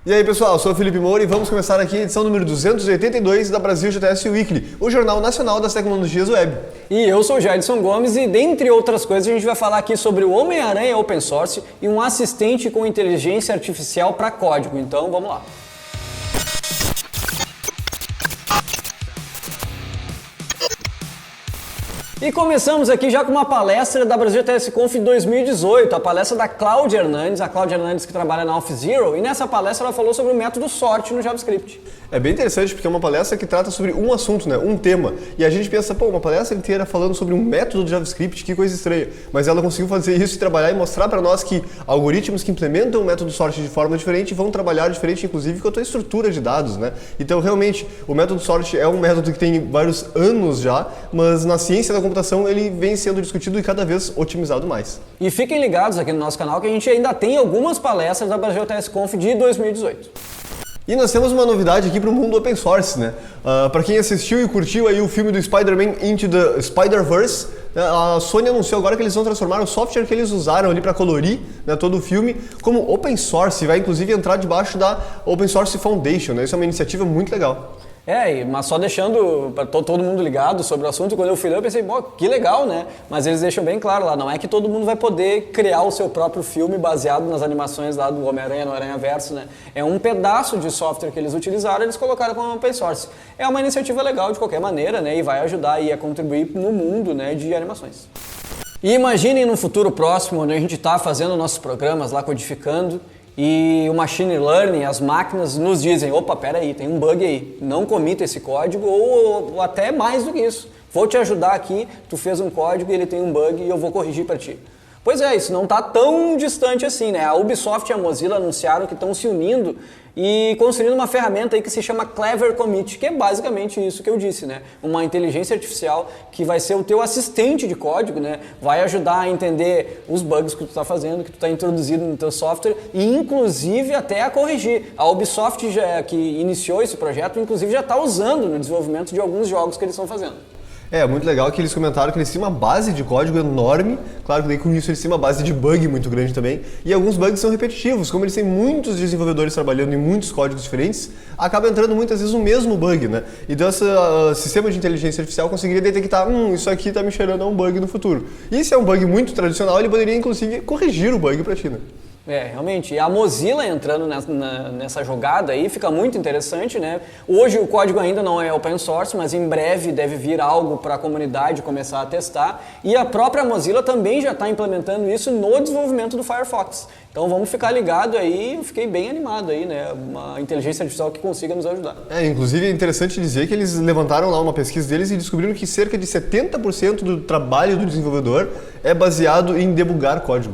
E aí pessoal, eu sou o Felipe Moura e vamos começar aqui a edição número 282 da Brasil GTS Weekly, o Jornal Nacional das Tecnologias Web. E eu sou o Jadson Gomes e, dentre outras coisas, a gente vai falar aqui sobre o Homem-Aranha Open Source e um assistente com inteligência artificial para código. Então, vamos lá. E começamos aqui já com uma palestra da Brasil GTS Conf 2018, a palestra da Cláudia Hernandes, que trabalha na AuthZero, e nessa palestra ela falou sobre o método sort no JavaScript. É bem interessante porque é uma palestra que trata sobre um assunto, né? Um tema. E a gente pensa, uma palestra inteira falando sobre um método de JavaScript, que coisa estranha. Mas ela conseguiu fazer isso e trabalhar e mostrar para nós que algoritmos que implementam o método sort de forma diferente vão trabalhar diferente, inclusive, com a tua estrutura de dados, né? Então, realmente, o método sort é um método que tem vários anos já, mas na ciência da computação ele vem sendo discutido e cada vez otimizado mais. E fiquem ligados aqui no nosso canal que a gente ainda tem algumas palestras da Brasil GTS Conf de 2018. E nós temos uma novidade aqui para o mundo open source, né? Para quem assistiu e curtiu aí o filme do Spider-Man Into the Spider-Verse, a Sony anunciou agora que eles vão transformar o software que eles usaram ali para colorir, né, todo o filme como open source, vai inclusive entrar debaixo da Open Source Foundation, né? Isso é uma iniciativa muito legal. Mas só deixando para todo mundo ligado sobre o assunto, quando eu fui lá eu pensei, que legal, né? Mas eles deixam bem claro lá, não é que todo mundo vai poder criar o seu próprio filme baseado nas animações lá do Homem-Aranha no Aranhaverso, né? É um pedaço de software que eles utilizaram, eles colocaram como open source. É uma iniciativa legal de qualquer maneira, né? E vai ajudar aí a contribuir no mundo, né, de animações. E imaginem no futuro próximo, onde a gente está fazendo nossos programas lá, codificando, e o machine learning, as máquinas nos dizem, opa, peraí, tem um bug aí, não comita esse código ou até mais do que isso. Vou te ajudar aqui, tu fez um código e ele tem um bug e eu vou corrigir para ti. Pois é, isso não está tão distante assim, né? A Ubisoft e a Mozilla anunciaram que estão se unindo e construindo uma ferramenta aí que se chama Clever Commit, que é basicamente isso que eu disse, né? Uma inteligência artificial que vai ser o teu assistente de código, né? Vai ajudar a entender os bugs que tu está fazendo, que tu está introduzindo no teu software e inclusive até a corrigir. A Ubisoft, que iniciou esse projeto, inclusive já está usando no desenvolvimento de alguns jogos que eles estão fazendo. É muito legal que eles comentaram que eles têm uma base de código enorme, claro que daí com isso eles têm uma base de bug muito grande também, e alguns bugs são repetitivos, como eles têm muitos desenvolvedores trabalhando em muitos códigos diferentes, acaba entrando muitas vezes o mesmo bug, né? Então esse sistema de inteligência artificial conseguiria detectar, isso aqui está me cheirando a um bug no futuro. E se é um bug muito tradicional, ele poderia inclusive corrigir o bug para ti, né? Realmente. E a Mozilla entrando nessa jogada aí fica muito interessante, né? Hoje o código ainda não é open source, mas em breve deve vir algo para a comunidade começar a testar. E a própria Mozilla também já está implementando isso no desenvolvimento do Firefox. Então vamos ficar ligado aí, eu fiquei bem animado aí, né? Uma inteligência artificial que consiga nos ajudar. Inclusive é interessante dizer que eles levantaram lá uma pesquisa deles e descobriram que cerca de 70% do trabalho do desenvolvedor é baseado em debugar código.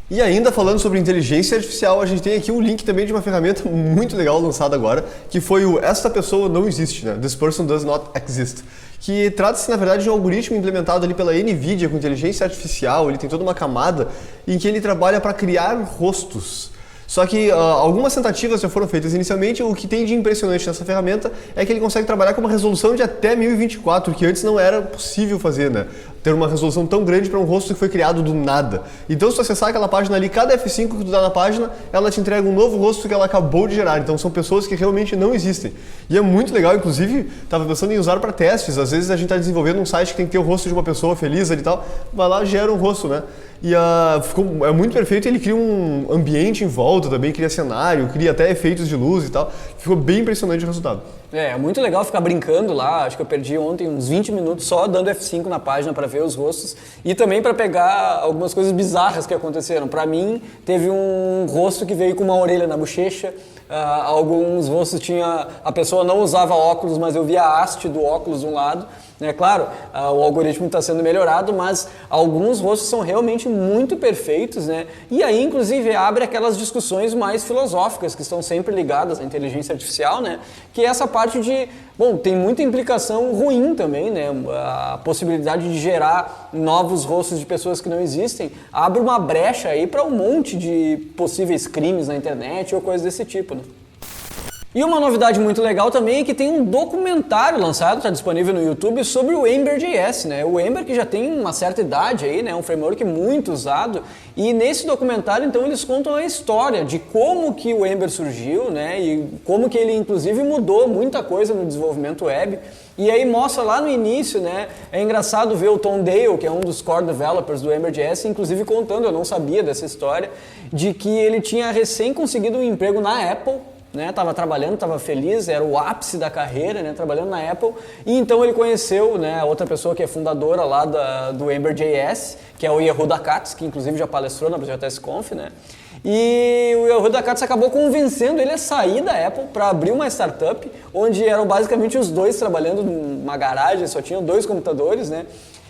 E ainda falando sobre inteligência artificial, a gente tem aqui um link também de uma ferramenta muito legal lançada agora, que foi o Esta Pessoa Não Existe, né? This Person Does Not Exist. Que trata-se, na verdade, de um algoritmo implementado ali pela NVIDIA com inteligência artificial, ele tem toda uma camada em que ele trabalha para criar rostos. Só que algumas tentativas já foram feitas inicialmente, o que tem de impressionante nessa ferramenta é que ele consegue trabalhar com uma resolução de até 1024, que antes não era possível fazer, né? Ter uma resolução tão grande para um rosto que foi criado do nada. Então se tu acessar aquela página ali, cada F5 que tu dá na página, ela te entrega um novo rosto que ela acabou de gerar. Então são pessoas que realmente não existem. E é muito legal, inclusive, estava pensando em usar para testes. Às vezes a gente está desenvolvendo um site que tem que ter o rosto de uma pessoa feliz ali e tal, vai lá, gera um rosto, né? E é muito perfeito, ele cria um ambiente em volta também, cria cenário, cria até efeitos de luz e tal. Ficou bem impressionante o resultado. É muito legal ficar brincando lá, acho que eu perdi ontem uns 20 minutos só dando F5 na página para ver os rostos e também para pegar algumas coisas bizarras que aconteceram. Para mim, teve um rosto que veio com uma orelha na bochecha, alguns rostos a pessoa não usava óculos, mas eu via a haste do óculos de um lado. Claro, o algoritmo está sendo melhorado, mas alguns rostos são realmente muito perfeitos, né? E aí, inclusive, abre aquelas discussões mais filosóficas que estão sempre ligadas à inteligência artificial, né? Que é essa parte de, tem muita implicação ruim também, né? A possibilidade de gerar novos rostos de pessoas que não existem abre uma brecha aí para um monte de possíveis crimes na internet ou coisas desse tipo, né? E uma novidade muito legal também é que tem um documentário lançado, está disponível no YouTube, sobre o Ember.js, né? O Ember que já tem uma certa idade aí, né? Um framework muito usado. E nesse documentário, então, eles contam a história de como que o Ember surgiu, né? E como que ele, inclusive, mudou muita coisa no desenvolvimento web. E aí mostra lá no início, né? É engraçado ver o Tom Dale, que é um dos core developers do Ember.js, inclusive contando, eu não sabia dessa história, de que ele tinha recém conseguido um emprego na Apple, né, tava trabalhando, tava feliz, era o ápice da carreira, né, trabalhando na Apple, e então ele conheceu, né, outra pessoa que é fundadora lá do Ember.js, que é o Yehuda Katz, que inclusive já palestrou na BJS Conf, né, e o Yehuda Katz acabou convencendo ele a sair da Apple para abrir uma startup, onde eram basicamente os dois trabalhando numa garagem, só tinham 2 computadores, né.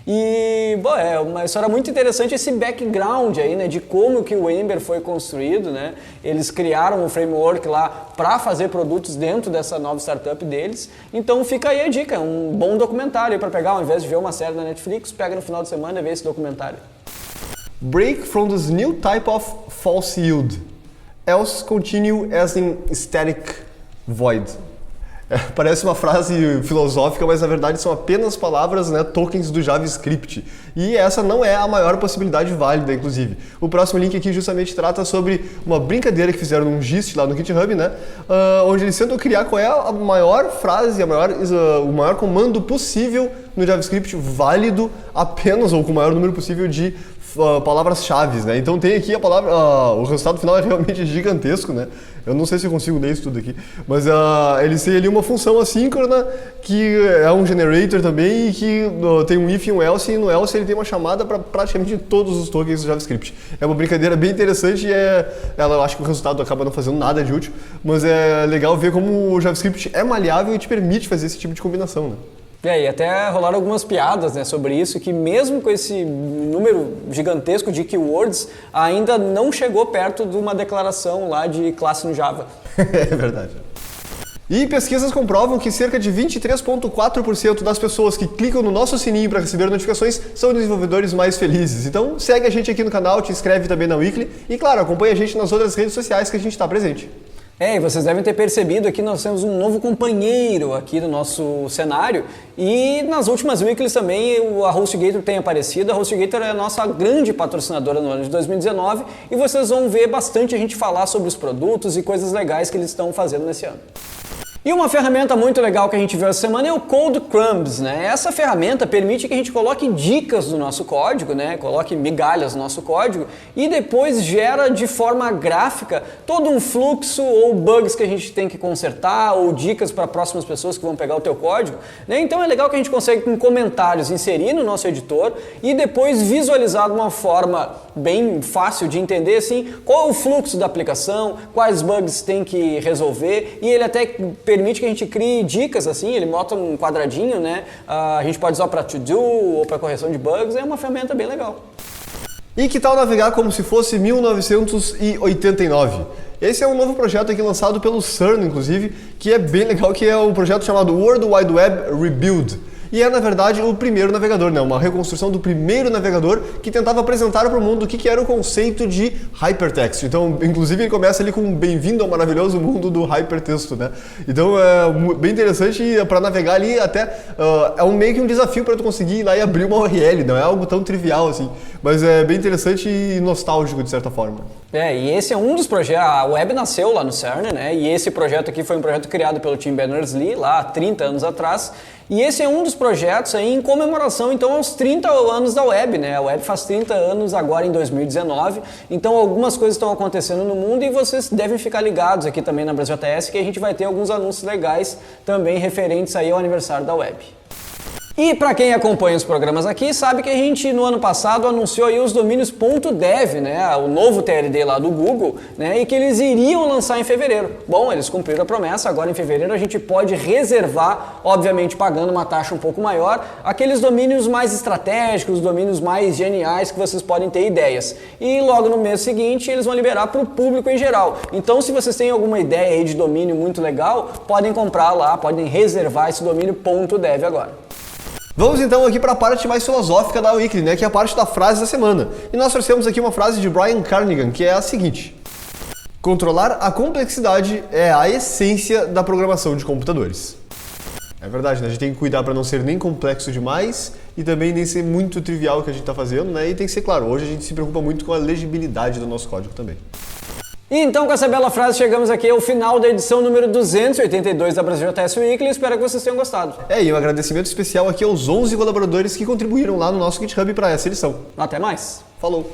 E, bom, é uma história muito interessante esse background aí, né, de como que o Ember foi construído, né, eles criaram um framework lá para fazer produtos dentro dessa nova startup deles, então fica aí a dica, é um bom documentário para pegar, ao invés de ver uma série da Netflix, pega no final de semana e vê esse documentário. Break from this new type of false yield, else continue as in static void. Parece uma frase filosófica, mas na verdade são apenas palavras, né, tokens do JavaScript. E essa não é a maior possibilidade válida, inclusive. O próximo link aqui justamente trata sobre uma brincadeira que fizeram num gist lá no GitHub, né, onde eles tentam criar qual é a maior frase, o maior comando possível no JavaScript válido apenas, ou com o maior número possível de palavras-chave, né? Então tem aqui a palavra, o resultado final é realmente gigantesco, né? Eu não sei se eu consigo ler isso tudo aqui, mas eles têm ali uma função assíncrona que é um generator também e que tem um if e um else, e no else ele tem uma chamada para praticamente todos os tokens do JavaScript. É uma brincadeira bem interessante e eu acho que o resultado acaba não fazendo nada de útil, mas é legal ver como o JavaScript é maleável e te permite fazer esse tipo de combinação, né? E até rolaram algumas piadas, né, sobre isso, que mesmo com esse número gigantesco de keywords, ainda não chegou perto de uma declaração lá de classe no Java. É verdade. E pesquisas comprovam que cerca de 23,4% das pessoas que clicam no nosso sininho para receber notificações são desenvolvedores mais felizes. Então segue a gente aqui no canal, te inscreve também na Weekly e, claro, acompanha a gente nas outras redes sociais que a gente está presente. E vocês devem ter percebido aqui, nós temos um novo companheiro aqui no nosso cenário e nas últimas weeklies também a HostGator tem aparecido. A HostGator é a nossa grande patrocinadora no ano de 2019 e vocês vão ver bastante a gente falar sobre os produtos e coisas legais que eles estão fazendo nesse ano. E uma ferramenta muito legal que a gente viu essa semana é o Code Crumbs, né? Essa ferramenta permite que a gente coloque dicas no nosso código, né? Coloque migalhas no nosso código e depois gera de forma gráfica todo um fluxo ou bugs que a gente tem que consertar ou dicas para próximas pessoas que vão pegar o teu código, né? Então é legal que a gente consegue com comentários inserir no nosso editor e depois visualizar de uma forma bem fácil de entender assim, qual é o fluxo da aplicação, quais bugs tem que resolver e ele até permite que a gente crie dicas assim, ele bota um quadradinho, né? A gente pode usar para to-do ou para correção de bugs, é uma ferramenta bem legal. E que tal navegar como se fosse 1989? Esse é um novo projeto aqui lançado pelo CERN, inclusive, que é bem legal, que é um projeto chamado World Wide Web Rebuild. E é, na verdade, o primeiro navegador, né? Uma reconstrução do primeiro navegador que tentava apresentar para o mundo o que era o conceito de hypertext. Então, inclusive, ele começa ali com um bem-vindo ao maravilhoso mundo do hypertexto, né? Então, é bem interessante para navegar ali até... é meio que um desafio para tu conseguir ir lá e abrir uma URL, não é algo tão trivial assim. Mas é bem interessante e nostálgico, de certa forma. E esse é um dos projetos, a web nasceu lá no CERN, né? E esse projeto aqui foi um projeto criado pelo Tim Berners-Lee, lá há 30 anos atrás. E esse é um dos projetos aí em comemoração, então, aos 30 anos da web, né? A web faz 30 anos agora em 2019, então algumas coisas estão acontecendo no mundo e vocês devem ficar ligados aqui também na BrasilJS, que a gente vai ter alguns anúncios legais também referentes aí ao aniversário da web. E para quem acompanha os programas aqui, sabe que a gente no ano passado anunciou aí os domínios .dev, né, o novo TLD lá do Google, né, e que eles iriam lançar em fevereiro. Bom, eles cumpriram a promessa, agora em fevereiro a gente pode reservar, obviamente pagando uma taxa um pouco maior, aqueles domínios mais estratégicos, domínios mais geniais que vocês podem ter ideias. E logo no mês seguinte eles vão liberar para o público em geral. Então se vocês têm alguma ideia aí de domínio muito legal, podem comprar lá, podem reservar esse domínio .dev agora. Vamos então aqui para a parte mais filosófica da Weekly, né, que é a parte da frase da semana. E nós trouxemos aqui uma frase de Brian Carnigan, que é a seguinte: Controlar a complexidade é a essência da programação de computadores. É verdade, né? A gente tem que cuidar para não ser nem complexo demais e também nem ser muito trivial o que a gente está fazendo, né? E tem que ser claro, hoje a gente se preocupa muito com a legibilidade do nosso código também. E então, com essa bela frase, chegamos aqui ao final da edição número 282 da Brasil JS Weekly. Espero que vocês tenham gostado. E um agradecimento especial aqui aos 11 colaboradores que contribuíram lá no nosso GitHub para essa edição. Até mais. Falou!